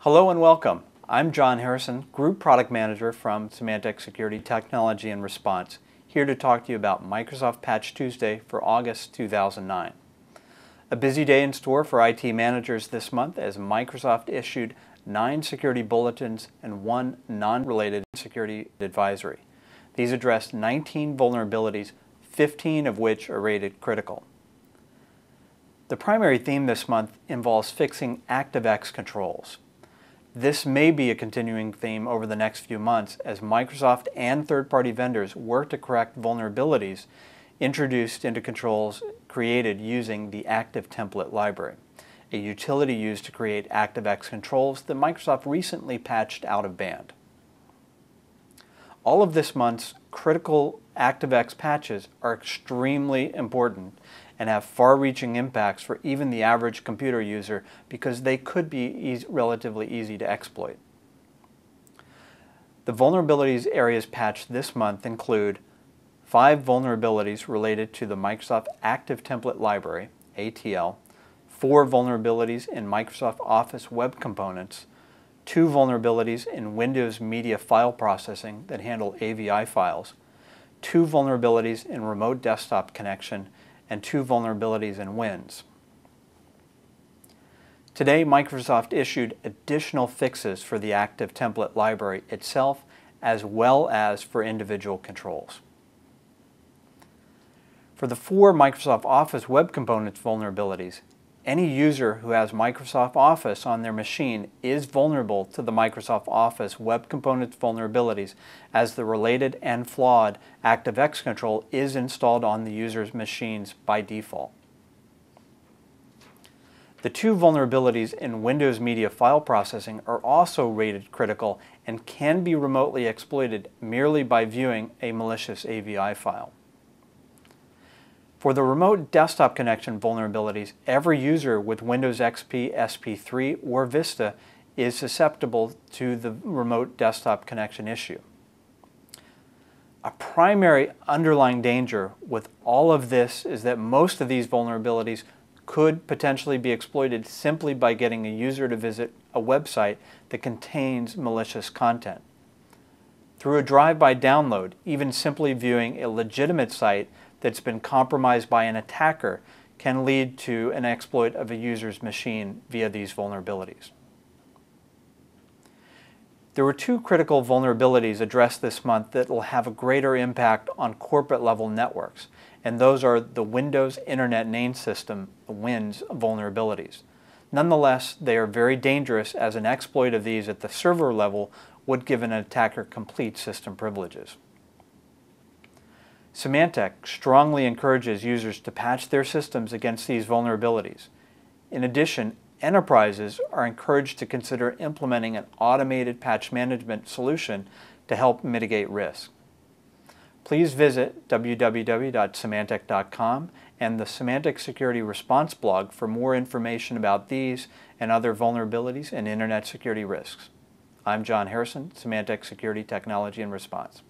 Hello and welcome. I'm John Harrison, Group Product Manager from Symantec Security Technology and Response, here to talk to you about Microsoft Patch Tuesday for August 2009. A busy day in store for IT managers this month as Microsoft issued 9 security bulletins and 1 non-related security advisory. These addressed 19 vulnerabilities, 15 of which are rated critical. The primary theme this month involves fixing ActiveX controls. This may be a continuing theme over the next few months as Microsoft and third-party vendors work to correct vulnerabilities introduced into controls created using the Active Template Library, a utility used to create ActiveX controls that Microsoft recently patched out of band. All of this month's critical ActiveX patches are extremely important and have far-reaching impacts for even the average computer user because they could be relatively easy to exploit. The vulnerabilities areas patched this month include 5 vulnerabilities related to the Microsoft Active Template Library, ATL, 4 vulnerabilities in Microsoft Office Web Components, 2 vulnerabilities in Windows Media File Processing that handle AVI files, 2 vulnerabilities in Remote Desktop Connection, and 2 vulnerabilities in Wins. Today, Microsoft issued additional fixes for the Active Template Library itself as well as for individual controls. For the 4 Microsoft Office Web Components vulnerabilities, any user who has Microsoft Office on their machine is vulnerable to the Microsoft Office Web Components vulnerabilities as the related and flawed ActiveX control is installed on the user's machines by default. The 2 vulnerabilities in Windows Media File Processing are also rated critical and can be remotely exploited merely by viewing a malicious AVI file. For the Remote Desktop Connection vulnerabilities, every user with Windows XP, SP3, or Vista is susceptible to the Remote Desktop Connection issue. A primary underlying danger with all of this is that most of these vulnerabilities could potentially be exploited simply by getting a user to visit a website that contains malicious content. Through a drive-by download, even simply viewing a legitimate site that's been compromised by an attacker can lead to an exploit of a user's machine via these vulnerabilities. There were 2 critical vulnerabilities addressed this month that will have a greater impact on corporate-level networks, and those are the Windows Internet Name System, WINS, vulnerabilities. Nonetheless, they are very dangerous as an exploit of these at the server level would give an attacker complete system privileges. Symantec strongly encourages users to patch their systems against these vulnerabilities. In addition, enterprises are encouraged to consider implementing an automated patch management solution to help mitigate risk. Please visit www.symantec.com and the Symantec Security Response blog for more information about these and other vulnerabilities and Internet security risks. I'm John Harrison, Symantec Security Technology and Response.